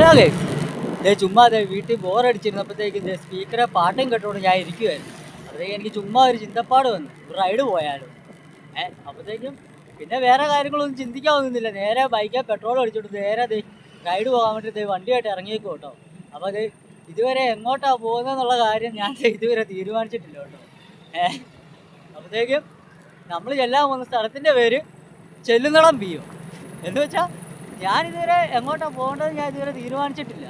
Hello guys, ചുമ്മാ വീട്ടിൽ ബോറടിച്ചിരുന്നപ്പോഴത്തേക്കും സ്പീക്കറെ പാട്ടും കേട്ടോണ്ട് ഞാൻ ഇരിക്കുമായിരുന്നു. അപ്പോഴത്തേക്കും എനിക്ക് ചുമ്മാ ഒരു ചിന്തപ്പാട് വന്നു, ഒരു റൈഡ് പോയാലും. അപ്പോഴത്തേക്കും പിന്നെ വേറെ കാര്യങ്ങളൊന്നും ചിന്തിക്കാൻ ഒന്നുമില്ല. നേരെ ബൈക്കിൽ പെട്രോൾ അടിച്ചോട്ട് നേരെ റൈഡ് പോകാൻ വേണ്ടി വണ്ടിയായിട്ട് ഇറങ്ങിയേക്കും കേട്ടോ. അപ്പോൾ ഇതുവരെ എങ്ങോട്ടാണ് പോകുന്നതെന്നുള്ള കാര്യം ഞാൻ ഇതുവരെ തീരുമാനിച്ചിട്ടില്ല കേട്ടോ. അപ്പോഴത്തേക്കും നമ്മൾ ചെല്ലാൻ പോകുന്ന സ്ഥലത്തിൻ്റെ പേര് ചെല്ലുന്നളം പിയോ എന്ന് വെച്ചാൽ ഞാനിതുവരെ എങ്ങോട്ടാണ് പോകേണ്ടത് ഞാൻ ഇതുവരെ തീരുമാനിച്ചിട്ടില്ല.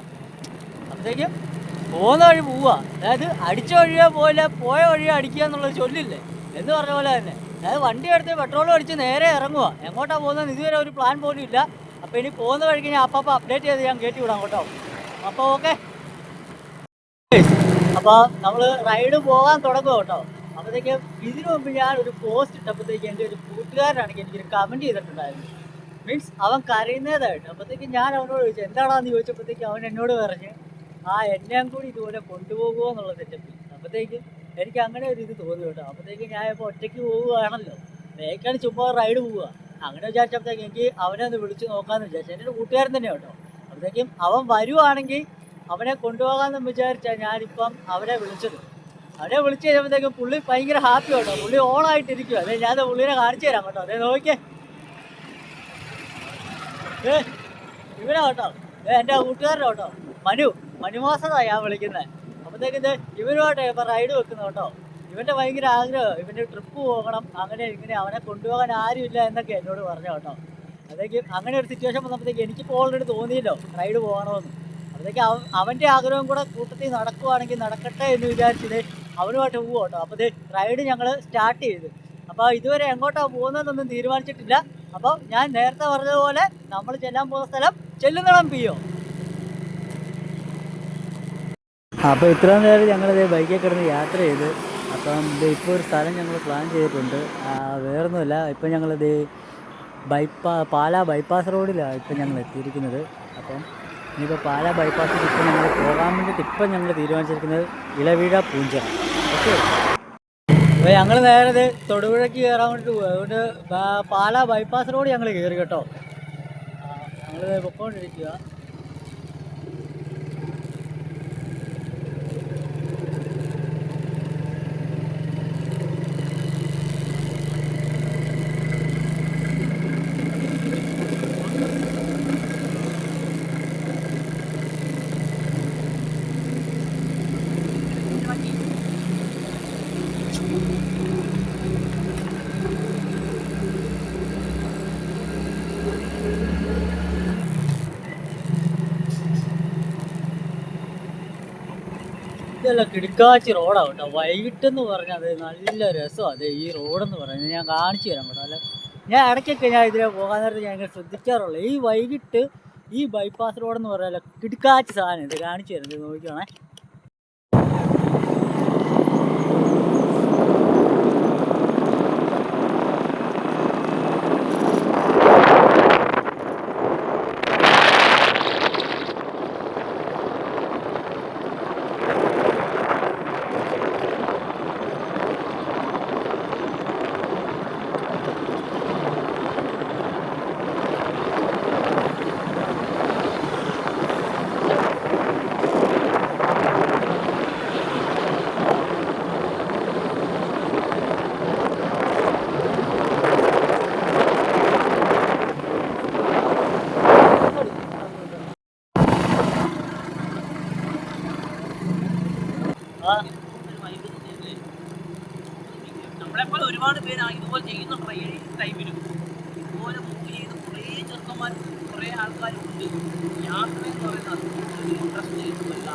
അപ്പോഴത്തേക്കും പോകുന്ന വഴി പോവുക, അതായത് അടിച്ച വഴിയോ പോയില്ല പോയ വഴിയോ അടിക്കുക എന്നുള്ളത് ചൊല്ലില്ലേ എന്ന് പറഞ്ഞ പോലെ തന്നെ. അതായത് വണ്ടി എടുത്ത് പെട്രോളും അടിച്ച് നേരെ ഇറങ്ങുക. എങ്ങോട്ടാണ് പോകുന്നത് ഇതുവരെ ഒരു പ്ലാൻ പോലും ഇല്ല. അപ്പോൾ ഇനി പോകുന്ന വഴിക്ക് ഞാൻ അപ്പം അപ്ഡേറ്റ് ചെയ്ത് ഞാൻ കയറ്റി വിടാം കേട്ടോ. അപ്പോൾ ഓക്കെ, അപ്പോൾ നമ്മൾ റൈഡ് പോകാൻ തുടങ്ങുക കേട്ടോ. അപ്പോഴത്തേക്കും ഇതിനു മുമ്പ് ഞാൻ ഒരു പോസ്റ്റ് ഇട്ടപ്പോഴത്തേക്ക് എൻ്റെ ഒരു കൂട്ടുകാരനാണെങ്കിൽ എനിക്കൊരു കമൻറ്റ് ചെയ്തിട്ടുണ്ടായിരുന്നു. മീൻസ് അവൻ കരയുന്നതായിട്ട്. അപ്പോഴത്തേക്കും ഞാൻ അവനോട് ചോദിച്ചു എന്താണെന്ന് ചോദിച്ചപ്പോഴത്തേക്കും അവൻ എന്നോട് പറഞ്ഞ് എന്നെയും കൂടി ഇതുപോലെ കൊണ്ടുപോകുമോ എന്നുള്ള സെറ്റപ്പ്. അപ്പോഴത്തേക്കും എനിക്ക് അങ്ങനെ ഒരു ഇത് തോന്നി കേട്ടോ. അപ്പോഴത്തേക്കും ഞാൻ ഇപ്പോൾ ഒറ്റയ്ക്ക് പോവുകയാണല്ലോ, ബേക്കാണ് ചുമ്മാ റൈഡ് പോവുക. അങ്ങനെ വിചാരിച്ചപ്പോഴത്തേക്ക് എനിക്ക് അവനെ ഒന്ന് വിളിച്ച് നോക്കാമെന്ന് വിചാരിച്ചു. എൻ്റെ ഒരു കൂട്ടുകാരൻ തന്നെ കേട്ടോ. അപ്പോഴത്തേക്കും അവൻ വരുവാണെങ്കിൽ അവനെ കൊണ്ടുപോകാമെന്ന് വിചാരിച്ചാൽ ഞാനിപ്പം അവനെ വിളിച്ചത്. അവനെ വിളിച്ച് കഴിയുമ്പോഴത്തേക്കും പുള്ളി ഭയങ്കര ഹാപ്പി കേട്ടോ. പുള്ളി ഓണായിട്ടിരിക്കുക. അതെ, ഞാൻ പുള്ളിനെ കാണിച്ചു തരാം കേട്ടോ. അതെ നോക്കിയേ, ഇവനാ കേട്ടോ, എൻ്റെ കൂട്ടുകാരനോ കേട്ടോ, മനുമാസതാണ് ഞാൻ വിളിക്കുന്നത്. അപ്പോഴത്തേക്കും ഇവനുമായിട്ട് ഇപ്പം റൈഡ് വെക്കുന്നു കേട്ടോ. ഇവൻ്റെ ഭയങ്കര ആഗ്രഹം, ഇവൻ്റെ ട്രിപ്പ് പോകണം, അങ്ങനെ ഇങ്ങനെ അവനെ കൊണ്ടുപോകാൻ ആരുമില്ല എന്നൊക്കെ എന്നോട് പറഞ്ഞു കേട്ടോ. അപ്പോഴത്തേക്കും അങ്ങനെ ഒരു സിറ്റുവേഷൻ വന്നപ്പോഴത്തേക്ക് എനിക്കിപ്പോൾ ഓൾറെഡി തോന്നിയല്ലോ റൈഡ് പോകണമെന്ന്. അപ്പോഴത്തേക്ക് അവൻ്റെ ആഗ്രഹം കൂടെ കൂട്ടത്തിൽ നടക്കുവാണെങ്കിൽ നടക്കട്ടെ എന്ന് വിചാരിച്ചത് അവനുമായിട്ട് പോകും കേട്ടോ. അപ്പോൾ റൈഡ് ഞങ്ങൾ സ്റ്റാർട്ട് ചെയ്തു. അപ്പോൾ ഇതുവരെ എങ്ങോട്ടാണ് പോകുന്നതെന്നൊന്നും തീരുമാനിച്ചിട്ടില്ല. അപ്പോൾ ഞാൻ നേരത്തെ പറഞ്ഞതുപോലെ നമ്മൾ ചെല്ലാൻ പോകുന്ന സ്ഥലം ചെല്ലുന്നളം പിയോ. അപ്പോൾ ഇത്രയും നേരം ഞങ്ങളിത് ബൈക്കിൽ കിടന്ന് യാത്ര ചെയ്ത്. അപ്പം ഇപ്പോൾ ഒരു സ്ഥലം ഞങ്ങൾ പ്ലാൻ ചെയ്തിട്ടുണ്ട്. വേറൊന്നുമില്ല, ഇപ്പം ഞങ്ങളിത് പാലാ ബൈപ്പാസ് റോഡിലാണ് ഇപ്പം ഞങ്ങൾ എത്തിയിരിക്കുന്നത്. അപ്പം ഇനിയിപ്പോൾ പാലാ ബൈപ്പാസിൽ ഇപ്പം ഞങ്ങൾ പോകാൻ വേണ്ടിയിട്ട് ഇപ്പം ഞങ്ങൾ തീരുമാനിച്ചിരിക്കുന്നത് ഇളവീഴ പൂഞ്ചിറ. ഓക്കെ, അപ്പോൾ ഞങ്ങൾ നേരെ തൊടുപുഴയ്ക്ക് കയറാൻ വേണ്ടിയിട്ട് പോകും. അതുകൊണ്ട് പാലാ ബൈപ്പാസ് റോഡ് ഞങ്ങൾ കയറി കേട്ടോ. ഞങ്ങൾ പൊക്കോണ്ടിരിക്കുക. ഇതെല്ലാം കിടക്കാച്ചി റോഡാണ് കേട്ടോ. വൈകിട്ടെന്ന് പറഞ്ഞാൽ അത് നല്ല രസമാണ്. അത് ഈ റോഡെന്ന് പറഞ്ഞാൽ ഞാൻ കാണിച്ചു തരാം കേട്ടോ. അല്ല, ഞാൻ ഇടയ്ക്കൊക്കെ ഞാൻ ഇതിലെ പോകാൻ നേരത്തെ ഞാൻ ഇങ്ങനെ ശ്രദ്ധിക്കാറുള്ളൂ. ഈ വൈകിട്ട് ഈ ബൈപ്പാസ് റോഡെന്ന് പറഞ്ഞാൽ കിടക്കാച്ചി സാധനം. ഇത് കാണിച്ചു തരാം, ഇത് നോക്കിയാണേ. നമ്മളെപ്പോലെ ഒരുപാട് പേര് ഇതുപോലെ ചെയ്യുന്നുണ്ട്. ഈ ടൈമിലും ഇതുപോലെ മൂവ് ചെയ്ത് കുറേ ചെറുക്കന്മാർ, കുറേ ആൾക്കാരുണ്ട്. യാത്ര എന്ന് പറയുന്നത് ഇൻട്രസ്റ്റ് ചെയ്യുന്നതല്ല.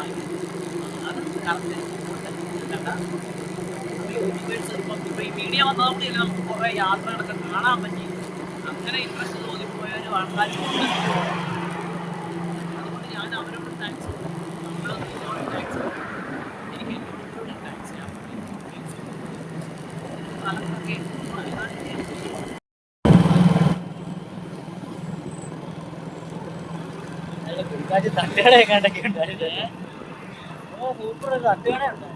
അത് യൂട്യൂബേഴ്സ് ഇപ്പം ഈ മീഡിയ വന്നതുകൊണ്ട് നമുക്ക് കുറേ യാത്രകളൊക്കെ കാണാൻ പറ്റി. അങ്ങനെ ഇൻട്രസ്റ്റ് തോന്നിപ്പോയാലും ആൾക്കാരുണ്ട്. അതുകൊണ്ട് ഞാൻ അവരോട് താങ്ക്സ്, നമ്മൾ താങ്ക്സ്, എനിക്ക് താങ്ക്സ് ചെയ്യാൻ സ്ഥലത്തൊക്കെ തട്ടുകട എങ്ങാണ്ടൊക്കെ ഉണ്ടായിട്ട് സൂപ്പർ തട്ടുകട ഉണ്ട്.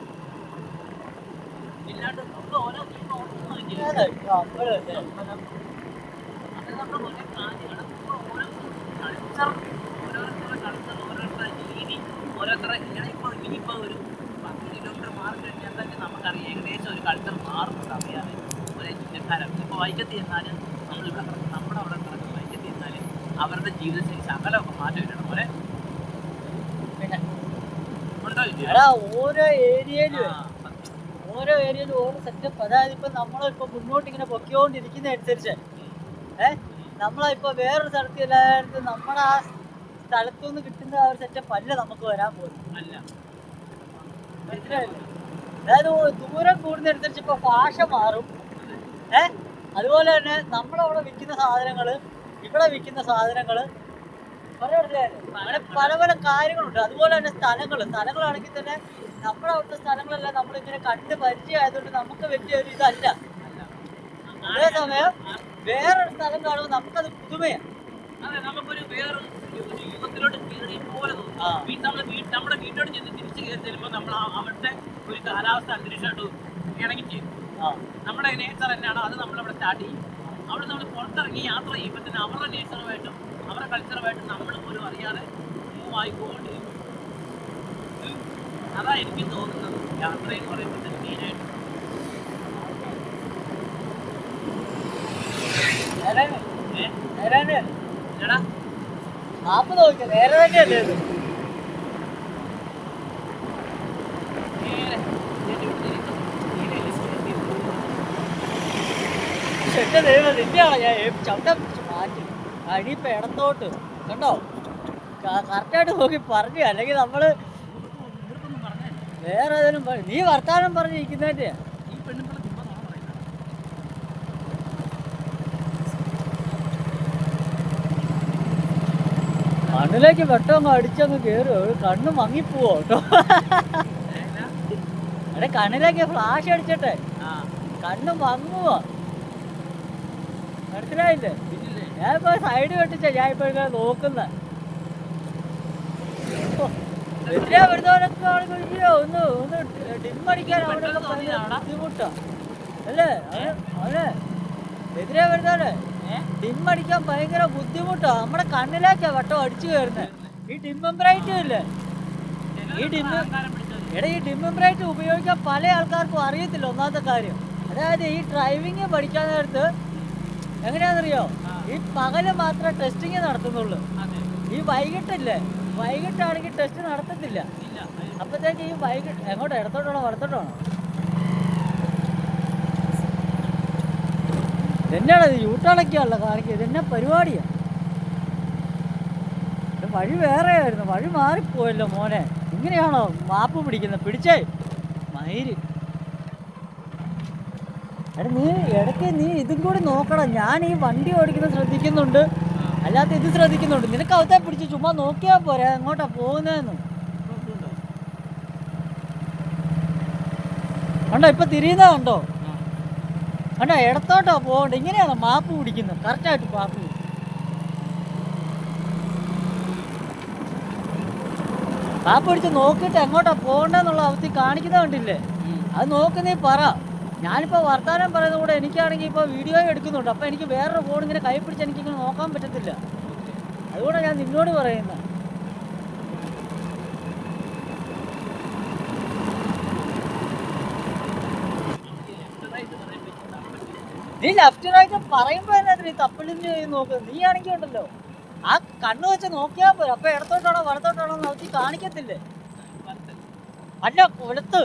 ഇല്ലാണ്ട് നമുക്ക് ഓരോ ഓരോരുത്തരുടെ കൾച്ചർ ഒരു 10 കിലോമീറ്റർ മാറി കഴിഞ്ഞാൽ തന്നെ നമുക്കറിയാം ഏകദേശം ഒരു കൾച്ചർ മാറുന്നുണ്ട് അറിയാതെ. ഒരേ ചിന്തക്കാരാണ്. ഇപ്പോൾ വൈക്കത്ത് ചെന്നാലും നമ്മൾ നമ്മുടെ അവിടെ കിടക്കുന്ന വൈക്കത്ത് ചെന്നാലും അവരുടെ ജീവിതശൈലി ശകലമൊക്കെ മാറ്റം ഇടണം പോലെ പിന്നെ ഉണ്ടോ ഇല്ലയോ? എടാ ഓരോ ഏരിയയിലും ആ, സത്യം. ഓരോ ഏരിയയിലും ഓരോ സെറ്റപ്പ്. അതായത് ഇപ്പൊ നമ്മളിപ്പോ മുന്നോട്ട് ഇങ്ങനെ പൊക്കിക്കൊണ്ടിരിക്കുന്ന അനുസരിച്ച് നമ്മളിപ്പോ വേറൊരു സ്ഥലത്ത് എല്ലായിടത്തും നമ്മുടെ ആ സ്ഥലത്തു നിന്ന് കിട്ടുന്ന ആ ഒരു സെറ്റപ്പ് അല്ല നമുക്ക് വരാൻ പോകുന്നത്. അല്ല മനസ്സിലായില്ലേ? അതായത് ദൂരം കൂടുന്നതനുസരിച്ച് ഇപ്പൊ ഭാഷ മാറും. അതുപോലെ തന്നെ നമ്മളവിടെ വിൽക്കുന്ന സാധനങ്ങള് ഇവിടെ വിൽക്കുന്ന സാധനങ്ങള് അങ്ങനെ പല പല കാര്യങ്ങളുണ്ട്. അതുപോലെ തന്നെ സ്ഥലങ്ങളാണെങ്കിൽ തന്നെ നമ്മുടെ അവിടുത്തെ സ്ഥലങ്ങളെല്ലാം നമ്മളിങ്ങനെ കണ്ട് പരിചയമായതുകൊണ്ട് നമുക്ക് വലിയൊരു ഇതല്ല. അതേസമയം വേറൊരു സ്ഥലം കാണുമ്പോൾ നമുക്കത് പുതുമയാണ്. അതെ, നമുക്കൊരു വേറൊരു യുഗത്തിലോട്ട് കയറിയ പോലെ തോന്നും. നമ്മുടെ വീട്ടോട് ചെന്ന് തിരിച്ചു കയറി ചെല്ലുമ്പോൾ നമ്മൾ അവിടുത്തെ ഒരു കാലാവസ്ഥ അന്തരീക്ഷമായിട്ട് ഇണങ്ങി ചെയ്യും. നമ്മുടെ നേച്ചർ തന്നെയാണോ അത് നമ്മളവിടെ സ്റ്റാർട്ട് ചെയ്യും. അവിടെ നമ്മൾ പുറത്തിറങ്ങി യാത്ര ചെയ്യുമ്പോൾ തന്നെ അവരുടെ നേച്ചറുമായിട്ടും അവരുടെ കൾച്ചറുമായിട്ടും നമ്മൾ പോലും അറിയാതെ മൂവ് ആയിക്കൊണ്ടിരിക്കും. അതാ എനിക്ക് തോന്നുന്നത് യാത്രയെന്ന് പറയുമ്പോൾ തന്നെ മെയിനായിട്ട്. എടാ മാപ്പ് നോക്കി നേരെ തന്നെയല്ലേ ഇത്? നേരെ എന്റെ ദൈവം നിന്നെയാണോ ഞാൻ ചവിട്ടം പിടിച്ച് മാറ്റി. ഇനിയിപ്പോ ഇടത്തോട്ട് കണ്ടോ കറക്റ്റായിട്ട് നോക്കി പറഞ്ഞു. അല്ലെങ്കിൽ നമ്മള് ഇവർക്കൊന്നും പറഞ്ഞേ വേറെ ഏതെങ്കിലും നീ വർത്താനം പറഞ്ഞിരിക്കുന്നതിന്റെ ഈ പെണ്ണുങ്ങളെ ചുമ്മാ നോണ പറയുന്നത്. കണ്ണിലേക്ക് വെട്ടം അടിച്ചങ്ങ് കയറും. കണ്ണ് മങ്ങിപ്പോവോ കേട്ടോ. എടെ കണ്ണിലേക്ക് ഫ്ലാഷ് അടിച്ചിട്ടെ കണ്ണ് മങ്ങുവോ മനസ്സിലായില്ലേ? ഞാനിപ്പോ സൈഡ് വെട്ടിച്ച ഞാൻ ഇപ്പൊ ഇങ്ങനെ നോക്കുന്ന എത്രയാ വരുന്നവരൊക്കെ ഒന്ന് ഒന്ന് ഡിമ്മടിക്കാൻ അവിടെ ബുദ്ധിമുട്ടാ അല്ലേ? അതെ എതിരെ വരുന്നവരെ ഡിമ്മടിക്കാൻ ഭയങ്കര ബുദ്ധിമുട്ടാ. നമ്മുടെ കണ്ണിലേക്കാ വട്ടം അടിച്ചു കയറുന്നത്. ഈ ഡിമ്മം ബ്രൈറ്റും ഇല്ലേ ഈ ഡിമ്മം ബ്രൈറ്റ് ഉപയോഗിക്കാൻ പല ആൾക്കാർക്കും അറിയത്തില്ല. ഒന്നാമത്തെ കാര്യം അതായത് ഈ ഡ്രൈവിങ് പഠിക്കാൻ നേരത്ത് എങ്ങനെയാണെന്നറിയോ, ഈ പകല് മാത്രമേ ടെസ്റ്റിങ് നടത്തുന്നുള്ളൂ. ഈ വൈകിട്ടാണെങ്കിൽ ടെസ്റ്റ് നടത്തത്തില്ല. അപ്പത്തേക്ക് ഈ വൈകിട്ട് എങ്ങോട്ടോ ഇടത്തോട്ടാണോ വലത്തോട്ടാണോ ഇതെന്നാണ് ഇത് യൂട്ടളക്കാണല്ലോ കാണിക്കുക. ഇതെന്നാ പരിപാടിയാ? വഴി വേറെ ആയിരുന്നു, വഴി മാറിപ്പോയല്ലോ മോനെ. ഇങ്ങനെയാണോ മാപ്പ് പിടിക്കുന്നത്? പിടിച്ചേ മയിര്. എടാ നീ ഇടയ്ക്ക് നീ ഇതും കൂടി നോക്കണം. ഞാൻ ഈ വണ്ടി ഓടിക്കുന്നത് ശ്രദ്ധിക്കുന്നുണ്ട്, അല്ലാത്ത ഇത് ശ്രദ്ധിക്കുന്നുണ്ട്. നിനക്ക് അവത്തെ പിടിച്ച് ചുമ്മാ നോക്കിയാൽ പോരാ എങ്ങോട്ടാ പോകുന്നതെന്ന്. കണ്ടോ ഇപ്പൊ തിരിയുന്നത് കണ്ടോ? കണ്ടോ ഇടത്തോട്ടോ പോകണ്ട. ഇങ്ങനെയാണോ മാപ്പ് പിടിക്കുന്നത്? കറക്റ്റായിട്ട് മാപ്പ് പിടിക്കും. മാപ്പ് പിടിച്ച് നോക്കിയിട്ട് എങ്ങോട്ടാ പോകണ്ടെന്നുള്ള അവസ്ഥ കാണിക്കുന്നത് കണ്ടില്ലേ? അത് നോക്ക് നീ പറ. ഞാനിപ്പോൾ വർത്തമാനം പറയുന്നത് കൂടെ എനിക്കാണെങ്കിൽ ഇപ്പോൾ വീഡിയോ എടുക്കുന്നുണ്ട്. അപ്പോൾ എനിക്ക് വേറൊരു ഫോൺ ഇങ്ങനെ കൈ പിടിച്ച് എനിക്കിങ്ങനെ നോക്കാൻ പറ്റത്തില്ല. അതുകൊണ്ടാണ് ഞാൻ നിന്നോട് പറയുന്നത്. നീ ലെഫ്റ്റ് റൈറ്റ് പറയുമ്പോൾ തന്നെ നീ തപ്പിളിഞ്ഞ് നോക്കുന്നത്. നീ ആണെങ്കിൽ ഉണ്ടല്ലോ ആ കണ്ണ് വെച്ച് നോക്കിയാൽ പോലും. അപ്പോൾ ഇടത്തോട്ടാണോ വലത്തോട്ടാണോ നോക്കി കാണിക്കത്തില്ലേ? അല്ല വലത്ത്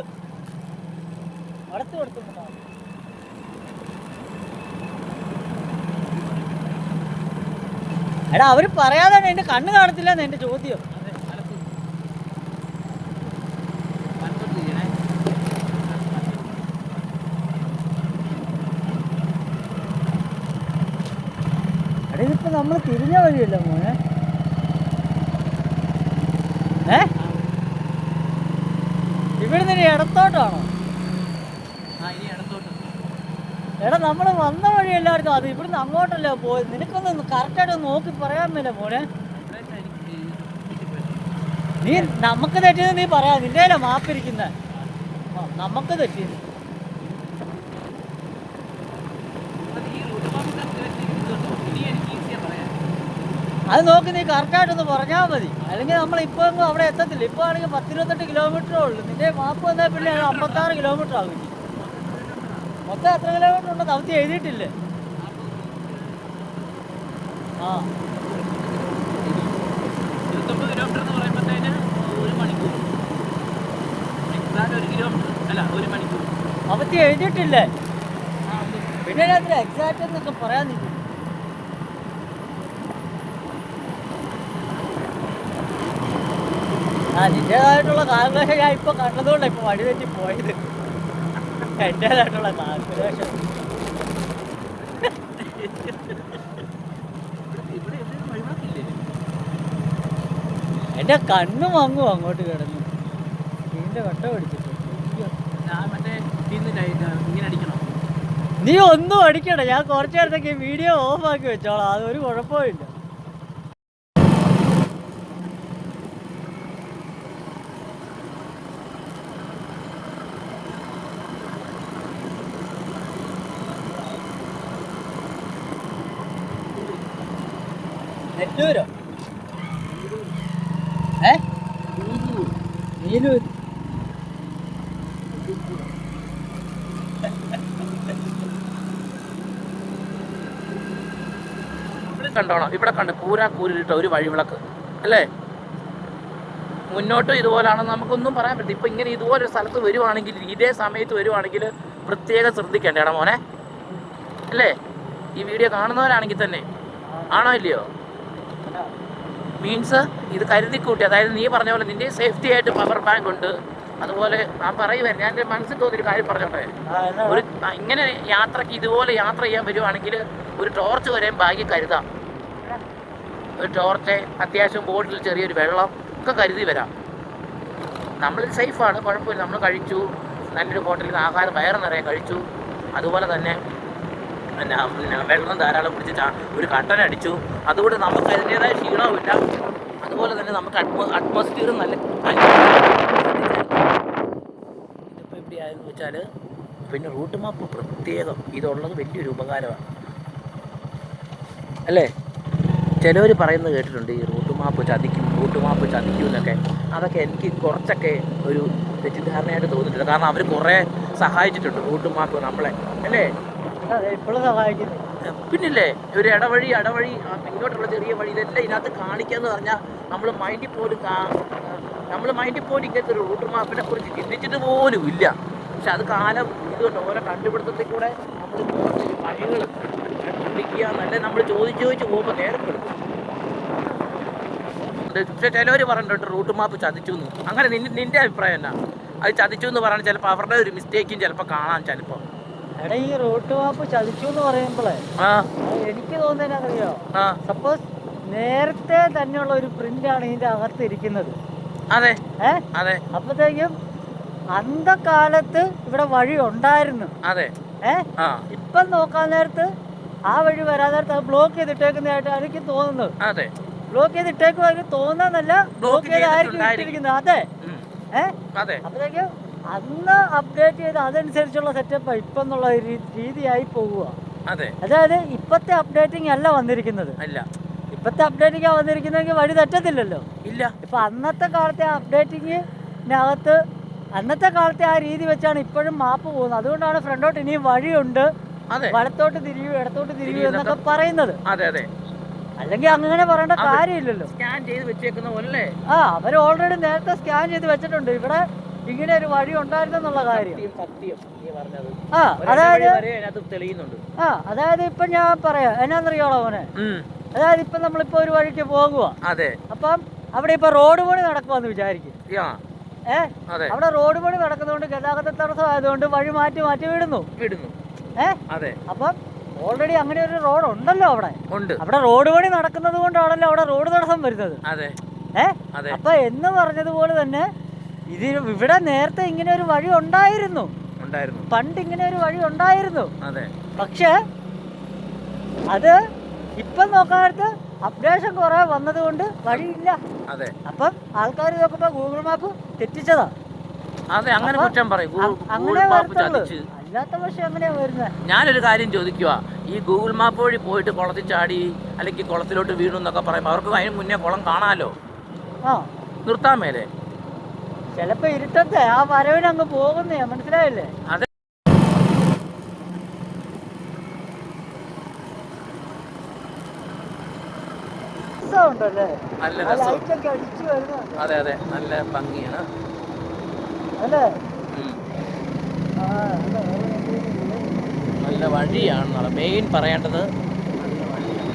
കൊടുത്തു. എടാ അവര് പറയാതാണ് എന്റെ കണ്ണ് കാണത്തില്ലെന്ന് എന്റെ ചോദ്യം. എടാ ഇതിപ്പോ നമ്മള് തിരിഞ്ഞ വഴിയല്ല മോനെ. ഇവിടുന്ന് ഇനി ഇടത്തോട്ടാണോ? എടാ നമ്മള് വന്ന വഴി എല്ലാവർക്കും അത് ഇവിടുന്ന് അങ്ങോട്ടല്ലേ പോയത്. നിനക്കൊന്ന് കറക്റ്റായിട്ട് നോക്കി പറയാൻ മേലെ മോനെ. നീ നമുക്ക് തെറ്റിയത് നീ പറയാ. നിന്റെ മാപ്പിരിക്കുന്ന നമുക്ക് തെറ്റിയത്. അത് നോക്കി നീ കറക്റ്റായിട്ടൊന്ന് പറഞ്ഞാൽ മതി. അല്ലെങ്കിൽ നമ്മൾ ഇപ്പോൾ ഒന്നും അവിടെ എത്തത്തില്ല. ഇപ്പോൾ ആണെങ്കിൽ 10-28 കിലോമീറ്ററേ ഉള്ളൂ. നിന്റെ മാപ്പ് വന്നാൽ പിന്നെ 56 കിലോമീറ്റർ ആകും. മൊത്തം എത്ര കിലോമീറ്റർ ഉണ്ടെന്ന് അവധി എഴുതിയിട്ടില്ലേ? ആ 29 കിലോമീറ്റർ എന്ന് പറയുമ്പോഴത്തേന് 1 മണിക്കൂർ. എക്സാക്ട് 1 കിലോമീറ്റർ അല്ല 1 മണിക്കൂർ. അവധി എഴുതിയിട്ടില്ലേ? പിന്നെ എക്സാക്ട് എന്നൊക്കെ പറയാൻ നിൽക്കും. നിന്റേതായിട്ടുള്ള കാൽക്കുലേഷൻ ഞാൻ ഇപ്പൊ കണ്ടതുകൊണ്ടാണ് ഇപ്പൊ വഴി തെറ്റി പോയത്. എന്റേതായിട്ടുള്ള കാൽക്കുലേഷൻ എന്റെ കണ്ണു മങ്ങും അങ്ങോട്ട് കിടന്നു. ഇതിന്റെ കട്ട പിടിച്ചിട്ട് ഇങ്ങനെ അടിക്കണം. നീ ഒന്നും അടിക്കണ്ട. ഞാൻ കുറച്ചു നേരത്തേക്ക് വീഡിയോ ഓഫ് ആക്കി വെച്ചോളാം. അതൊരു കുഴപ്പമില്ല. നെല്ലൂരോ? നീലൂര്. കണ്ടോണം ഇവിടെ കണ്ട് കൂരിട്ട ഒരു വഴിവിളക്ക് അല്ലേ? മുന്നോട്ടും ഇതുപോലാണെന്ന് നമുക്കൊന്നും പറയാൻ പറ്റില്ല. ഇപ്പം ഇങ്ങനെ ഇതുപോലൊരു സ്ഥലത്ത് വരുവാണെങ്കിൽ, ഇതേ സമയത്ത് വരുവാണെങ്കിൽ പ്രത്യേകം ശ്രദ്ധിക്കേണ്ട ഇടം മോനെ അല്ലേ? ഈ വീഡിയോ കാണുന്നവരാണെങ്കിൽ തന്നെ ആണോ ഇല്ലയോ? മീൻസ് ഇത് കരുതി കൂട്ടി, അതായത് നീ പറഞ്ഞ പോലെ നിന്റെ സേഫ്റ്റി ആയിട്ട് പവർ ബാങ്ക് ഉണ്ട്. അതുപോലെ ഞാൻ പറയുവാൻ ഞാൻ എൻ്റെ മനസ്സിൽ തോന്നിയൊരു കാര്യം പറഞ്ഞോട്ടെ. ഒരു ഇങ്ങനെ യാത്രയ്ക്ക് ഇതുപോലെ യാത്ര ചെയ്യാൻ വരുവാണെങ്കിൽ ഒരു ടോർച്ച് വരെയും ബാഗിൽ കരുതാം. ഒരു ടോർച്ച്, അത്യാവശ്യം ബോട്ടിൽ ചെറിയൊരു വെള്ളം ഒക്കെ കരുതി വരാം. നമ്മൾ സേഫാണ്, കുഴപ്പമില്ല. നമ്മൾ കഴിച്ചു, നല്ലൊരു ഹോട്ടലിൽ നിന്ന് ആഹാരം വയറ് നിറയെ കഴിച്ചു. അതുപോലെ തന്നെ വെള്ളം ധാരാളം കുടിച്ച് ഒരു കട്ടൻ അടിച്ചു. അതുകൊണ്ട് നമുക്ക് അതിൻ്റേതായ ക്ഷീണവുമില്ല. അതുപോലെ തന്നെ നമുക്ക് അറ്റ്മോസ്ഫിയറും നല്ല. ഇതിപ്പോൾ എവിടെയായെന്ന് വെച്ചാൽ പിന്നെ റൂട്ട് മാപ്പ് പ്രത്യേകം ഇതുള്ളത് വലിയൊരു ഉപകാരമാണ് അല്ലേ? ചിലവർ പറയുന്നത് കേട്ടിട്ടുണ്ട് ഈ റൂട്ട് മാപ്പ് ചതിക്കും എന്നൊക്കെ. അതൊക്കെ എനിക്ക് കുറച്ചൊക്കെ ഒരു തെറ്റിദ്ധാരണയായിട്ട് തോന്നിയിട്ടുണ്ട്. കാരണം അവർ കുറേ സഹായിച്ചിട്ടുണ്ട് റൂട്ട് മാപ്പ് നമ്മളെ അല്ലേ? ഇപ്പോഴും സഹായിക്കുന്നു. പിന്നില്ലേ ഒരു ഇടവഴി ഇങ്ങോട്ടുള്ള ചെറിയ വഴി ഇതെല്ലാം ഇതിനകത്ത് കാണിക്കാന്ന് പറഞ്ഞാൽ നമ്മൾ മൈൻഡിൽ പോലും ഇങ്ങനത്തെ ഒരു റൂട്ട് മാപ്പിനെ കുറിച്ച് ചിന്തിച്ചിട്ട് പോലും ഇല്ല. പക്ഷെ അത് കാലം ഇതുകൊണ്ട് ഓരോ കണ്ടുപിടുത്തത്തിൽ കൂടെ നമ്മൾ കുറച്ച് വഴികൾ കണ്ടുപിടിക്കുക എന്നല്ലേ നമ്മൾ ചോദിച്ച് പോകുമ്പോൾ നേരം കൊടുക്കും. പക്ഷെ ചിലവർ പറഞ്ഞിട്ടുണ്ട് റൂട്ട് മാപ്പ് ചതിച്ചു എന്ന്. അങ്ങനെ നിന്റെ അഭിപ്രായം എന്നാ? അത് ചതിച്ചു എന്ന് പറഞ്ഞാൽ ചിലപ്പോൾ അവരുടെ ഒരു മിസ്റ്റേക്കും ചിലപ്പോൾ കാണാം. ചിലപ്പോൾ എടാ ഈ റൂട്ട് മാപ്പ് ചതിച്ചു എന്ന് പറയുമ്പോഴേ എനിക്ക് തോന്നുന്നതിനറിയോ, സപ്പോസ് നേരത്തെ തന്നെയുള്ള ഒരു പ്രിന്റ് ആണ് ഇതിന്റെ അകത്ത് ഇരിക്കുന്നത്. അതെ അതെ. അപ്പത്തേക്കും അന്ധകാലത്ത് ഇവിടെ വഴി ഉണ്ടായിരുന്നു. അതെ. ഇപ്പം നോക്കാൻ നേരത്ത് ആ വഴി വരാൻ നേരത്ത് അത് ബ്ലോക്ക് ചെയ്തിട്ടേക്കുന്നതായിട്ടാണ് എനിക്ക് തോന്നുന്നത്. അതെ, ബ്ലോക്ക് ചെയ്തിട്ടേക്കുമായിരിക്കും തോന്നുന്നല്ല, ബ്ലോക്ക് ചെയ്തായിരിക്കും ഇട്ടിരിക്കുന്നത്. അതെ. അപ്പത്തേക്കും അന്ന് അപ്ഡേറ്റ് ചെയ്ത് അതനുസരിച്ചുള്ള സെറ്റപ്പ് ഇപ്പം എന്നുള്ള രീതിയായി പോവുക. അതായത് ഇപ്പത്തെ അപ്ഡേറ്റിംഗ് അല്ല വന്നിരിക്കുന്നത്. ഇപ്പത്തെ അപ്ഡേറ്റിംഗ് വന്നിരിക്കുന്നെങ്കിൽ വഴി തെറ്റത്തില്ലല്ലോ. ഇല്ല. ഇപ്പൊ അന്നത്തെ കാലത്തെ അപ്ഡേറ്റിങ്ങിനകത്ത് അന്നത്തെ കാലത്തെ ആ രീതി വെച്ചാണ് ഇപ്പോഴും മാപ്പ് പോകുന്നത്. അതുകൊണ്ടാണ് ഫ്രണ്ടോട്ട് ഇനിയും വഴിയുണ്ട്, വലത്തോട്ട് തിരിയൂ ഇടത്തോട്ട് തിരിയൂ എന്നൊക്കെ പറയുന്നത്. അല്ലെങ്കിൽ അങ്ങനെ പറയേണ്ട കാര്യമില്ലല്ലോ. സ്കാൻ ചെയ്ത് വെച്ചേക്കുന്ന പോലെ അവർ ഓൾറെഡി നേരത്തെ സ്കാൻ ചെയ്ത് വെച്ചിട്ടുണ്ട് ഇവിടെ ഇങ്ങനെ ഒരു വഴി ഉണ്ടായിരുന്നെന്നുള്ള കാര്യം. അതായത് ഇപ്പൊ ഞാൻ പറയാം എന്നാന്നറിയോളോ മോനെ, അതായത് ഇപ്പൊ നമ്മളിപ്പോ ഒരു വഴിക്ക് പോകുക, അപ്പം അവിടെ ഇപ്പൊ റോഡ് പണി നടക്കുവാന്ന് വിചാരിക്കും. അവിടെ റോഡ് പണി നടക്കുന്നതുകൊണ്ട് ഗതാഗത തടസ്സം ആയതുകൊണ്ട് വഴി മാറ്റി വിടുന്നു. അപ്പം ഓൾറെഡി അങ്ങനെ ഒരു റോഡ് ഉണ്ടല്ലോ അവിടെ. അവിടെ റോഡ് പണി നടക്കുന്നത് കൊണ്ടാണല്ലോ അവിടെ റോഡ് തടസ്സം വരുന്നത്. അപ്പൊ എന്ന് പറഞ്ഞതുപോലെ തന്നെ ഇവിടെ നേരത്തെ ഇങ്ങനെ ഒരു വഴി ഉണ്ടായിരുന്നു. പണ്ട് ഇങ്ങനെ ഒരു വഴി ഉണ്ടായിരുന്നു. പക്ഷെ അത് ഇപ്പം നോക്കാനത്ത് അപ്ഡേഷൻ കുറെ വന്നത് കൊണ്ട് വഴിയില്ല. അപ്പം ആൾക്കാർ നോക്കുമ്പോ ഗൂഗിൾ മാപ്പ് തെറ്റിച്ചതാ. അങ്ങനെ വരത്തുള്ളൂ. ഇല്ലാത്ത പക്ഷെ എങ്ങനെയാ വരുന്നത്? ഞാനൊരു കാര്യം ചോദിക്കുക, ഈ ഗൂഗിൾ മാപ്പ് വഴി പോയിട്ട് കുളത്തിൽ ചാടി അല്ലെങ്കിൽ കുളത്തിലോട്ട് വീണു എന്നൊക്കെ പറയുമ്പോൾ അവർക്ക് അതിന് മുന്നേ കുളം കാണാമല്ലോ, ആ നിർത്താൻ മേലെ? ചിലപ്പോ ഇരുട്ടത്തെ ആ വരവിന് അങ്ങ് പോകുന്നേ, മനസ്സിലായില്ലേ? അതെ. ഉണ്ടല്ലേ, നല്ല രസം. ലൈറ്റൊക്കെ അടിച്ചു വരുന്നുണ്ട്. അതെ അതെ, നല്ല ഭംഗിയാണ് അല്ലേ? നല്ല വഴിയാണെന്നുള്ള മെയിൻ പറയേണ്ടത്. നല്ല വഴിയാണ്.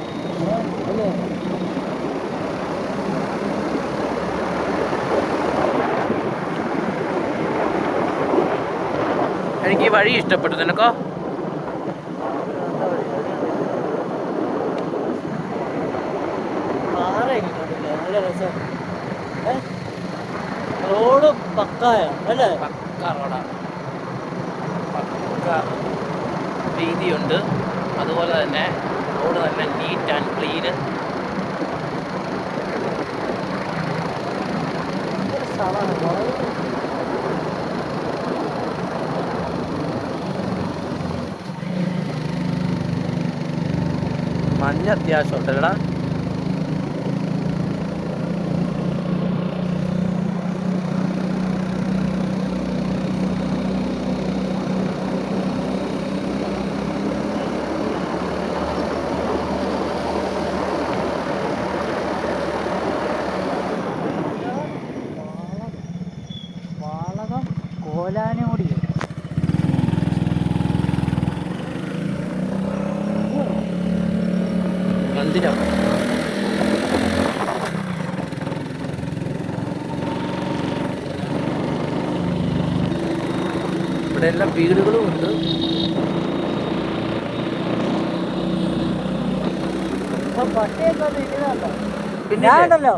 എനിക്ക് ഈ വഴി ഇഷ്ടപ്പെട്ടു. നിനക്കോ? റോഡ് പക്കായ അല്ലേ? പക്ക റോഡാണ്, പക്ക രീതിയുണ്ട്. അതുപോലെ തന്നെ റോഡ് നല്ല നീറ്റ് ആൻഡ് ക്ലീന്. മഞ്ഞ അത്യാവശ്യം ഉണ്ടല്ലടാ. കോലാനോടി മന്ദിരം. ഇവിടെ എല്ലാം വീടുകളും ഉണ്ട്. പിന്നെണ്ടല്ലോ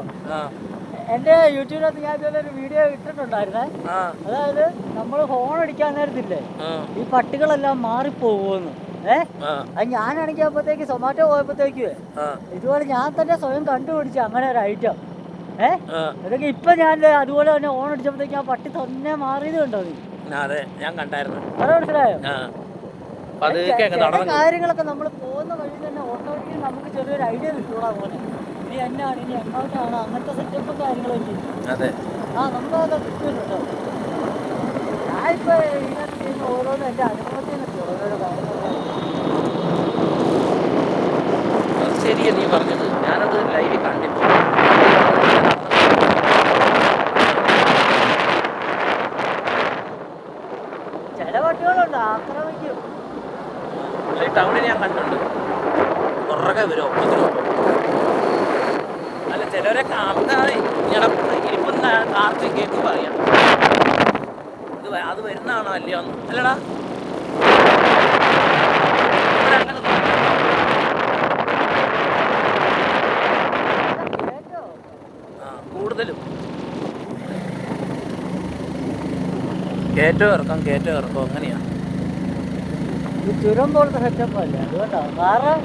എന്റെ യൂട്യൂബിനകത്ത് ഞാൻ ഇതുപോലെ ഒരു വീഡിയോ ഇട്ടിട്ടുണ്ടായിരുന്നേ. അതായത് നമ്മൾ ഹോൺ അടിക്കാൻ നേരത്തില്ലേ ഈ പട്ടികളെല്ലാം മാറിപ്പോകുമെന്ന്. അത് ഞാനാണെങ്കിൽ അപ്പോഴത്തേക്ക് സൊമാറ്റോ പോയപ്പോഴത്തേക്ക് ഇതുപോലെ ഞാൻ തന്നെ സ്വയം കണ്ടുപിടിച്ചു അങ്ങനെ ഒരു ഐറ്റം. അതൊക്കെ ഇപ്പൊ ഞാൻ അതുപോലെ തന്നെ ഹോൺ അടിച്ചപ്പോഴത്തേക്ക് ആ പട്ടി തന്നെ മാറിയത് കണ്ടോ നീ? അതെ, ഞാൻ കണ്ടായിരുന്നു. അത് മനസ്സിലായോ? നടന്നു. കാര്യങ്ങളൊക്കെ നമ്മൾ പോകുന്ന വഴി തന്നെ ഓട്ടോമാറ്റിക്കലി നമുക്ക് ചെറിയൊരു ഐഡിയ കിട്ടൂടാ പോലെ. ഇനി എന്നാണ്, ഇനി എങ്ങോട്ടാണ്, അങ്ങനത്തെ സെറ്റപ്പും കാര്യങ്ങളൊക്കെ. അതെ, നമുക്കതൊക്കെ കിട്ടുന്നുണ്ടോ? ഞാനിപ്പോ ഇതിനകത്ത് ചെയ്യുന്ന ഓരോന്നും എന്റെ അനുഭവത്തിനൊക്കെ ഓരോരോ കാര്യങ്ങളൊക്കെ. ശരിയാ നീ പറഞ്ഞത്, ഞാനത് ലൈവിൽ കണ്ടിട്ടു. ചില പട്ടികളുണ്ട് ആക്രമിക്കും. ടൗണിൽ ഞാൻ കണ്ടിട്ടുണ്ട്, പുറകെ വരും ഒപ്പത്തിനൊപ്പം. അല്ല, ചിലരൊക്കെ ഇരിപ്പുന്ന കാർത്തി കേൾക്കുമ്പോൾ അറിയാം അത് വരുന്നതാണോ അല്ലയോ എന്ന്. അല്ലടാ, കൂടുതലും കയറ്റം ഇറക്കം അങ്ങനെയാ. ഈ ചുരം പോലത്തെ സെറ്റപ്പ് അല്ലേ, അതുകൊണ്ടാണ്. കാരണം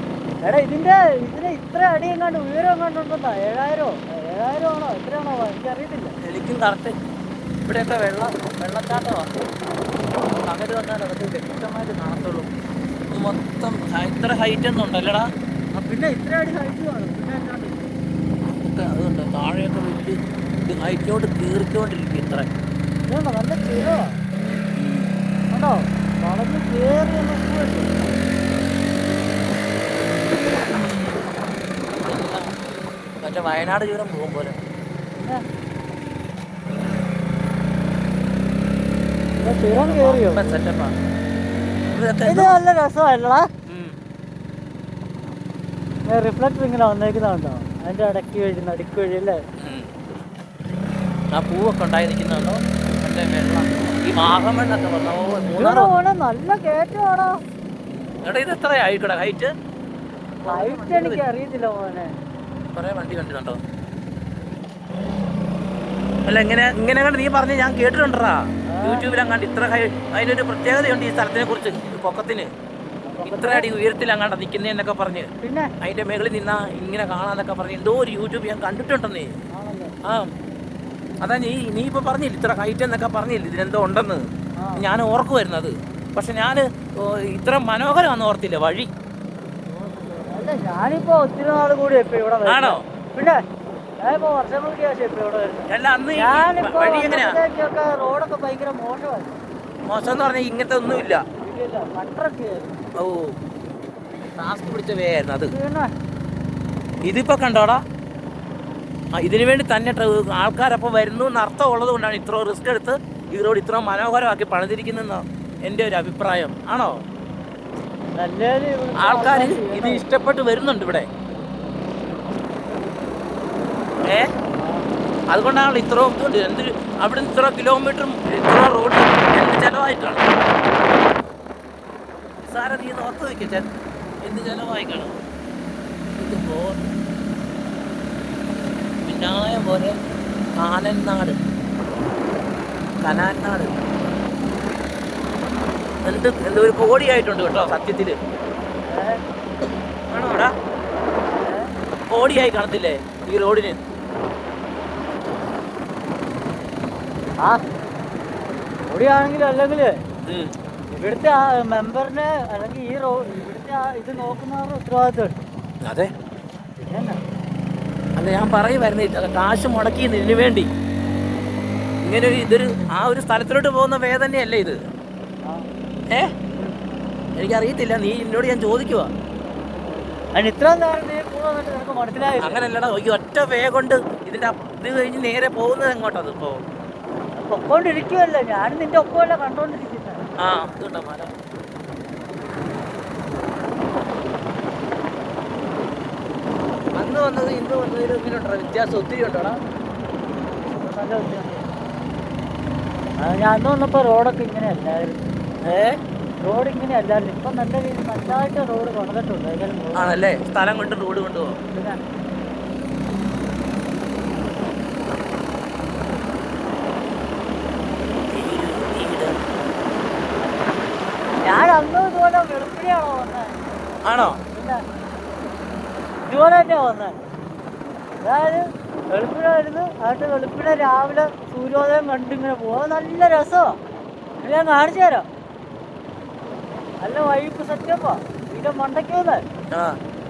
എടാ ഇതിന് ഇത്ര അടി എങ്ങാണ്ട് ഉയരം എങ്ങാണ്ടുണ്ടെന്നാ. 7000 ആണോ എത്രയാണോ എനിക്കറിയത്തില്ല. എനിക്കും കറക്റ്റ്. ഇവിടെയൊക്കെ വെള്ളച്ചാട്ടമാണ്. പകല് വന്നാൽ അതൊക്കെ വ്യക്തമായിട്ട് കാണത്തുള്ളൂ. മൊത്തം ഇത്ര ഹൈറ്റ് ഒന്നും ഉണ്ടല്ലടാ. പിന്നെ ഇത്ര അടി ഹൈറ്റ് കാണും. പിന്നെ അതുകൊണ്ട് താഴെയൊക്കെ വലിയ ഹൈറ്റോട് കീറിക്കൊണ്ടിരിക്കും. ഇത്ര ഇതുണ്ടോ, നല്ല ചുരമാണ് കണ്ടോ, വളഞ്ഞ് കയറി മറ്റേ വയനാട് ചുരം പോകും പോലെ. ചുരം കയറിയോ? സെറ്റപ്പാണ് ഇത്. നല്ല രസമല്ലടാ. റിഫ്ലക്ടർ ഇങ്ങനെ വന്നേക്കുന്നുണ്ടോ അതിന്റെ ഇടയ്ക്ക് വഴി, നടുക്ക് വഴി അല്ലേ? ആ പൂവൊക്കെ ഉണ്ടായി നിൽക്കുന്നുണ്ടോ? മറ്റേ വെള്ളം ഈ വാഗമണ്ണൊക്കെ വന്നോ. നല്ല കയറ്റമാണോ? എടാ, ഇത് എത്രയായിക്കട ഹൈറ്റ്? ഹൈറ്റ് എനിക്ക് അറിയത്തില്ല മോനെ. കുറെ വണ്ടി കണ്ടിട്ടുണ്ടോ? അല്ല, ഇങ്ങനെ കണ്ട് നീ പറഞ്ഞ് ഞാൻ കേട്ടിട്ടുണ്ടാ യൂട്യൂബിലങ്ങാണ്ട്. ഇത്ര അതിനൊരു പ്രത്യേകതയുണ്ട് ഈ സ്ഥലത്തിനെ കുറിച്ച്. പൊക്കത്തിന് ഇത്ര അടി ഉയരത്തിൽ അങ്ങാണ്ട് നിൽക്കുന്നതെന്നൊക്കെ പറഞ്ഞ്, പിന്നെ അതിന്റെ മുകളിൽ നിന്നാ ഇങ്ങനെ കാണാന്നൊക്കെ പറഞ്ഞ് എന്തോ ഒരു യൂട്യൂബ് ഞാൻ കണ്ടിട്ടുണ്ടെന്നേ. ആ, അതാ നീ ഇപ്പൊ പറഞ്ഞില്ല ഇത്ര ഹൈറ്റ് എന്നൊക്കെ പറഞ്ഞില്ല, ഇതിനെന്തോ ഉണ്ടെന്ന്. ഞാൻ ഓർക്കുമായിരുന്നു അത്. പക്ഷെ ഞാൻ ഇത്ര മനോഹരമാണെന്ന് ഓർത്തില്ല വഴി. അല്ല ഞാനിപ്പോ ഒത്തിരി നാൾ കൂടി ഇപ്പൊ ഇവിടെ വരുന്നത്. ആണോ? പിന്നെ ഞാനിപ്പോ വർഷങ്ങൾക്ക് ശേഷം ഇപ്പൊ ഇവിടെ വരുന്നത്. അല്ല അന്ന് ഞാനിപ്പോ വഴി എങ്ങനെയാ? വന്നപ്പോഴത്തേക്കൊക്കെ റോഡൊക്കെ ഭയങ്കര മോശമായിരുന്നു. മോശം എന്ന് പറഞ്ഞാൽ ഇങ്ങനത്തെ ഒന്നുമില്ല. ഇല്ല കട്ടറൊക്കെ ആയിരുന്നു. ഓ ടാസ്ക് പിടിച്ച വേയായിരുന്നു അത്. പിന്നെ ഇതിപ്പോ കണ്ടോടാ, ഇതിനു വേണ്ടി തന്നെ ആൾക്കാരപ്പോൾ വരുന്നു എന്ന് അർത്ഥം ഉള്ളത് കൊണ്ടാണ് ഇത്ര റിസ്ക് എടുത്ത് ഈ റോഡ് ഇത്ര മനോഹരമാക്കി പണിതിരിക്കുന്നെന്ന് എൻ്റെ ഒരു അഭിപ്രായം. ആണോ? ആൾക്കാർ ഇത് ഇഷ്ടപ്പെട്ട് വരുന്നുണ്ട് ഇവിടെ. അതുകൊണ്ടാണല്ലോ ഇത്ര ഇതുണ്ട്. എന്തൊരു അവിടെ നിന്ന് ഇത്ര കിലോമീറ്ററും ഇത്ര റോഡ് എന്ത് ചിലവായിട്ടാണ് സാറെ നീ ഓർത്ത് വയ്ക്ക. എന്ത് ചിലവായി കാണും ഇത്. പിന്നായ പോലെ കാനനാട് എന്തോ ഒരു കോടിയായിട്ടുണ്ട് കേട്ടോ സത്യത്തില്. ആണോ എടാ? കോടിയായി കാണത്തില്ലേ ഈ റോഡിന്? ഓടിയാണെങ്കിലും അല്ലെങ്കിൽ ഇവിടുത്തെ മെമ്പറിന് അല്ലെങ്കിൽ ഈ ഇവിടുത്തെ ഇത് നോക്കുന്നവരുടെ ഉത്തരവാദിത്വം. അതെ. അല്ല ഞാൻ പറയുമായിരുന്നു, കാശ് മുടക്കി ഇതിനു വേണ്ടി ഇങ്ങനെ ഇതൊരു ആ ഒരു സ്ഥലത്തിലോട്ട് പോകുന്ന വേ തന്നെയല്ലേ ഇത്? എനിക്കറിയത്തില്ല, നീ എന്നോട് ഞാൻ ചോദിക്കുവാ. അങ്ങനല്ലടാ, ഈ ഒറ്റ വേ കൊണ്ട് ഇതിന്റെ ഇത് കഴിഞ്ഞ് നേരെ പോകുന്നത് എങ്ങോട്ടത് ഇപ്പോ? ഒപ്പോണ്ടിരിക്കുവല്ലേ, ഞാനും നിന്റെ ഒപ്പമല്ല കണ്ടോണ്ടിരിക്കുന്നത്. ആ ഇതുണ്ടോ മല? അന്ന് വന്നത് ഇന്ന് വന്നതിൽ ഇങ്ങനെയുണ്ടോ വ്യത്യാസം? ഒത്തിരി ഉണ്ടോടാ? നല്ല വ്യത്യാസം. ഞാൻ അന്ന് വന്നപ്പോ റോഡൊക്കെ ഇങ്ങനെയല്ലായിരുന്നു. റോഡ് ഇങ്ങനെ അല്ലായിരുന്നു. ഇപ്പൊ നല്ല രീതിയിൽ നല്ലതായിട്ട് റോഡ് കൊണ്ടിട്ടുണ്ട്. ആണല്ലേ? സ്ഥലം കൊണ്ട് റോഡ് കൊണ്ടുപോകും. ഞാൻ അന്നും ഇതുപോലെ വെളുപ്പിനെയാണോ വന്നത്? ആണോ? ഇതുപോലെ തന്നെയാ വന്നത്. അതായത് വെളുപ്പിനായിരുന്നു. എന്നിട്ട് വെളുപ്പിനെ രാവിലെ സൂര്യോദയം കണ്ടിങ്ങനെ പോവാ. നല്ല രസമാണ്. ഞാൻ കാണിച്ചു തരാം. നല്ല വൈബ് സെറ്റപ്പാ. ഇതിന്റെ മണ്ടയ്ക്ക് വന്ന്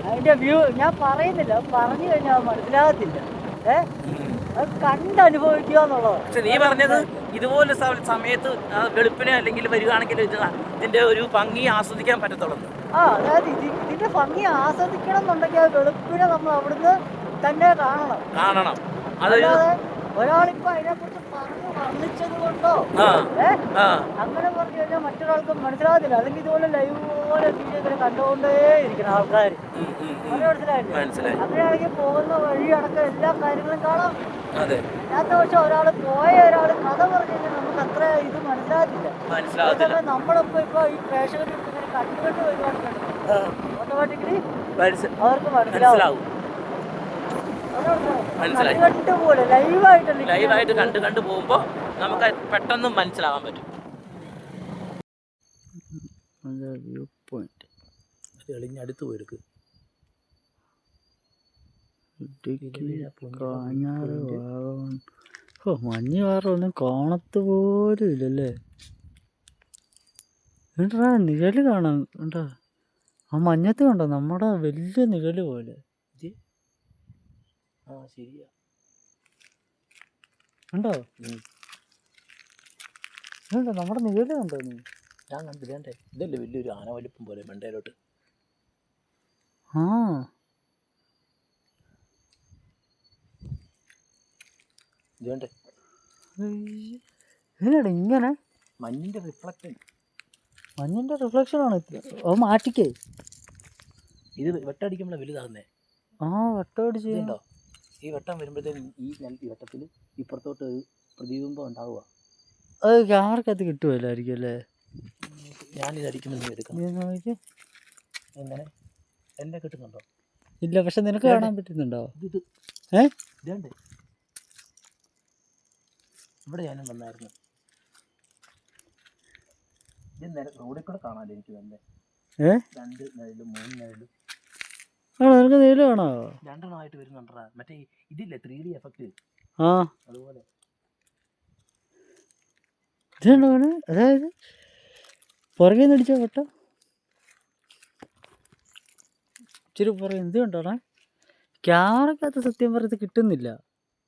അതിന്റെ വ്യൂ ഞാൻ പറയുന്നില്ല, പറഞ്ഞു കഴിഞ്ഞാൽ മനസ്സിലാകത്തില്ല. അത് കണ്ടനുഭവിക്കുക എന്നുള്ളത്. പക്ഷെ നീ പറഞ്ഞത് ഇതുപോലെ സമയത്ത് വെളുപ്പിനെ അല്ലെങ്കിൽ വരികയാണെങ്കിൽ ഇതിന്റെ ഒരു ഭംഗി ആസ്വദിക്കാൻ പറ്റത്തുള്ളൂ. അതായത് ഇതിന്റെ ഭംഗി ആസ്വദിക്കണം എന്നുണ്ടെങ്കിൽ അത് വെളുപ്പിനെ നമ്മൾ അവിടുന്ന് തന്നെ കാണണം. അല്ലാതെ ഒരാളിപ്പോ അതിനെക്കുറിച്ച് പറഞ്ഞു വർണ്ണിച്ചത് കൊണ്ടോ അങ്ങനെ പറഞ്ഞു കഴിഞ്ഞാൽ മറ്റൊരാൾക്ക് മനസ്സിലാകത്തില്ല. അല്ലെങ്കിൽ ഇതുപോലെ ലൈവ് പോലെ വീഡിയോ കണ്ടുകൊണ്ടേ ഇരിക്കണം ആൾക്കാർ. മനസ്സിലായില്ലേ? അങ്ങനെയാണെങ്കിൽ പോകുന്ന വഴി അടക്കം എല്ലാ കാര്യങ്ങളും കാണാം. അല്ലാത്ത പക്ഷെ ഒരാൾ കഥ പറഞ്ഞു കഴിഞ്ഞാൽ നമുക്ക് അത്ര ഇത് മനസ്സിലാകത്തില്ല. നമ്മളിപ്പോ ഈ പ്രേക്ഷകർ കണ്ടുകൊണ്ട് വരുവാണെങ്കിൽ ഓട്ടോമാറ്റിക്കലി അവർക്ക് മനസ്സിലാവും. ലൈവായിട്ട് കണ്ടു പോകുമ്പോ നമുക്ക് പെട്ടെന്ന് മനസ്സിലാവാൻ പറ്റും. വ്യൂ പോയിന്റ് എളിഞ്ഞടുത്ത് പോയെടുക്ക്. മഞ്ഞ് വേറൊന്നും കാണത്ത് പോലും ഇല്ലല്ലേ. എന്താ നിഴല് കാണാൻ എന്താ ആ മഞ്ഞത്ത് കണ്ടോ? നമ്മുടെ വലിയ നിഴല് പോലെ. ശരിയാ. ഉണ്ടോ? നമ്മുടെ നിഴല് കണ്ടോ നീ? ഞാൻ കണ്ടില്ലേ? ഇതല്ലേ വലിയൊരു ആന വലിപ്പം പോലെ മണ്ടയിലോട്ട്. ഇതേണ്ടേ ഇങ്ങനെ മഞ്ഞിന്റെ റിഫ്ലക്ഷൻ ആണ്. മാറ്റിക്കേ ഇത് വെട്ടടിക്കുമ്പോഴേ വലുതാകുന്നേ. വെട്ടമടിച്ചോ? ഈ വെട്ടം വരുമ്പോഴത്തേക്കും ഈ വെട്ടത്തിൽ ഇപ്പുറത്തോട്ട് ഒരു പ്രതിബിംബം ഉണ്ടാവുക. അത് ക്യാമറക്കകത്ത് കിട്ടുമല്ലായിരിക്കും അല്ലേ? ഞാനിത് അടിക്കുമ്പോൾ എടുക്കാം. എങ്ങനെ എന്നെ കിട്ടുന്നുണ്ടോ? ഇല്ല, പക്ഷെ നിനക്ക് കാണാൻ പറ്റുന്നുണ്ടോ? ഇതേണ്ടേ ഇവിടെ ഞാനും വന്നായിരുന്നു. ഇത് റോഡിൽ കൂടെ കാണാമല്ലോ എനിക്ക് തന്നെ. 2 നിഴലും 3 നിഴലും നിനക്ക് നീല കാണോ? 2 എണ്ണമായിട്ട് വരുന്നുണ്ടാ. മറ്റേ ഇതില്ലേ 3D എഫക്ട്, അതുപോലെ. അതായത് പുറകെ നിന്ന് അടിച്ചോ കേട്ടോ. ഇച്ചിരി പുറകെ എന്ത് കണ്ടോടാ, ക്യാമറക്കകത്ത് സത്യം പറഞ്ഞത് കിട്ടുന്നില്ല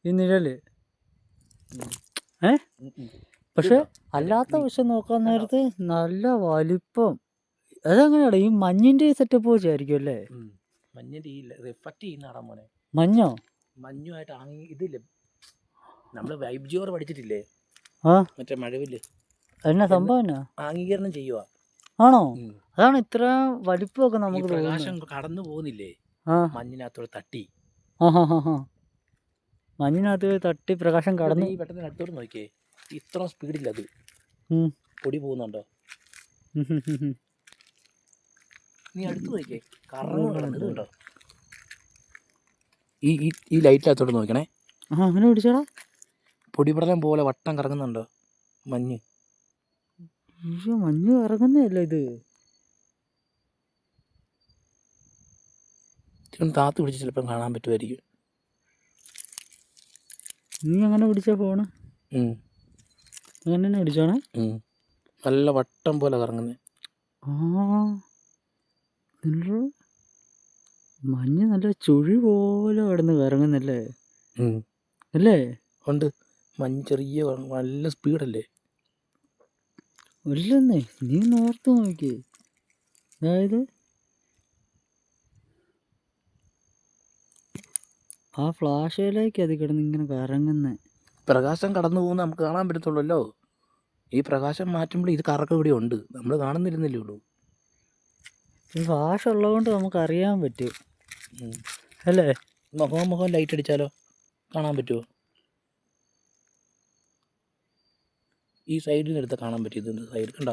ഈ നിഴല്. പക്ഷെ അല്ലാത്ത വശം നോക്കാൻ നേരത്ത് നല്ല വലിപ്പം. അതെങ്ങനെയാടാ ഈ മഞ്ഞിന്റെ സെറ്റപ്പ് വെച്ചായിരിക്കും അല്ലേ? മഞ്ഞിന്റെ ഈ റിഫ്ലക്ട് ചെയ്യുന്ന മോനെ. മഞ്ഞോ? മഞ്ഞുമായിട്ട് ഇതില്ലേ, നമ്മള് വൈബ് ജിയോർ പഠിച്ചിട്ടില്ലേ? മറ്റേ മഴവില് എന്നാ സംഭവം എന്നാ? ആംഗീകരണം ചെയ്യുക. ആണോ? അതാണ് ഇത്ര വലിപ്പമൊക്കെ നമുക്ക് പ്രകാശം കടന്നു പോകുന്നില്ലേ മഞ്ഞിനകത്തോട് തട്ടി. മഞ്ഞിനകത്ത് തട്ടി പ്രകാശം കടന്നു. ഈ പെട്ടെന്ന് അടുത്തോട്ട് നോക്കിയേ, ഇത്ര സ്പീഡില്ല അത് പൊടി പോകുന്നുണ്ടോ? നീ അടുത്ത് നോക്കിയേ, കറങ്ങുന്നുണ്ടോ? ഈ ലൈറ്റിനകത്തോട്ട് നോക്കണേ. അങ്ങനെ പിടിച്ചോടാ. പൊടിപടലം പോലെ വട്ടം കറങ്ങുന്നുണ്ടോ മഞ്ഞ്? മഞ്ഞ് കറങ്ങുന്നതല്ല ഇത്. താത്ത് പിടിച്ച് ചിലപ്പം കാണാൻ പറ്റുമായിരിക്കും. നീ അങ്ങനെ പിടിച്ച ഫോണ് അങ്ങനെ തന്നെ പിടിച്ചോണേ. നല്ല വട്ടം പോലെ കറങ്ങുന്നേ. മഞ്ഞ് നല്ല ചുഴി പോലെ കിടന്ന് കറങ്ങുന്നല്ലേ അല്ലേ? ഉണ്ട്, മഞ്ഞ് ചെറിയ നല്ല സ്പീഡല്ലേ? ഇല്ലെന്നേ, നീ നോർത്ത് നോക്കിയേ. അതായത് ആ ഫ്ലാഷിലേക്ക് അത് കിടന്ന് ഇങ്ങനെ കറങ്ങുന്നേ. പ്രകാശം കടന്നു പോകുന്ന നമുക്ക് കാണാൻ പറ്റത്തുള്ളല്ലോ. ഈ പ്രകാശം മാറ്റുമ്പോൾ ഇത് കറക്കം ഇവിടെ ഉണ്ട്, നമ്മൾ കാണുന്നിരുന്നില്ലേ ഉള്ളൂ. ഈ ഫ്ലാഷ് ഉള്ളതുകൊണ്ട് നമുക്ക് അറിയാൻ പറ്റും അല്ലേ? മുഖം ലൈറ്റ് അടിച്ചാലോ കാണാൻ പറ്റുമോ? ഈ സൈഡിൽ നിന്ന് എടുത്താൽ കാണാൻ പറ്റും. സൈഡ് കണ്ട,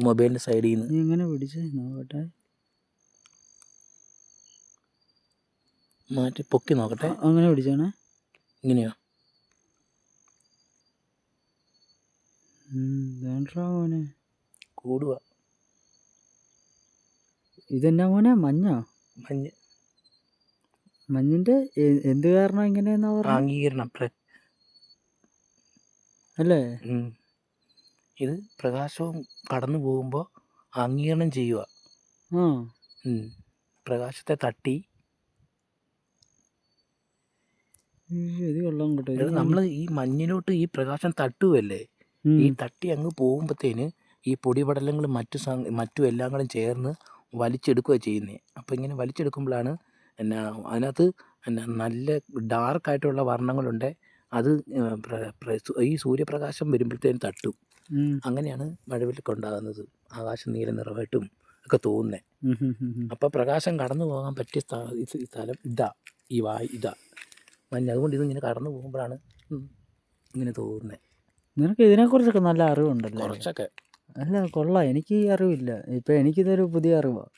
മൊബൈലിൻ്റെ സൈഡിൽ നിന്ന്. നീ എങ്ങനെ പിടിച്ചേ നോക്കട്ടെ, മാറ്റി പൊക്കി നോക്കട്ടെ. അങ്ങനെ പിടിച്ചാണേ. ഇങ്ങനെയോ? മോനെ കൂടുക. ഇതെന്നാ മോനെ? മഞ്ഞോ? മഞ്ഞിന്റെ എന്ത് കാരണം ഇങ്ങനെയെന്നാ പറഞ്ഞത്? ആംഗീകരണം അല്ലേ? ഇത് പ്രകാശവും കടന്നു പോകുമ്പോൾ ആംഗീകരണം ചെയ്യുക. പ്രകാശത്തെ തട്ടി. ഇത് കൊള്ളാൻ കേട്ടോ. നമ്മൾ ഈ മഞ്ഞിലോട്ട് ഈ പ്രകാശം തട്ടുകയല്ലേ, ഈ തട്ടി അങ്ങ് പോകുമ്പോഴത്തേന് ഈ പൊടിപടലങ്ങൾ മറ്റു എല്ലാം കൂടെ ചേർന്ന് വലിച്ചെടുക്കുക ചെയ്യുന്നത്. അപ്പോൾ ഇങ്ങനെ വലിച്ചെടുക്കുമ്പോഴാണ് അതിനകത്ത് നല്ല ഡാർക്കായിട്ടുള്ള വർണ്ണങ്ങളുണ്ട്. അത് ഈ സൂര്യപ്രകാശം വരുമ്പോഴത്തേനും തട്ടും. അങ്ങനെയാണ് മഴവില്ലൊക്കെ ഉണ്ടാകുന്നത്. ആകാശം നീല നിറമായിട്ടും ഒക്കെ തോന്നുന്നത്. അപ്പോൾ പ്രകാശം കടന്നു പോകാൻ പറ്റിയ സ്ഥലം ഇതാ മഞ്ഞ്. അതുകൊണ്ട് ഇതിങ്ങനെ കടന്നു പോകുമ്പോഴാണ് ഇങ്ങനെ തോന്നുന്നത്. നിനക്ക് ഇതിനെക്കുറിച്ചൊക്കെ നല്ല അറിവുണ്ടല്ലോ. കുറച്ചൊക്കെ. അല്ല കൊള്ളാം, എനിക്ക് ഈ അറിവില്ല. ഇപ്പം എനിക്കിതൊരു പുതിയ അറിവാണ്.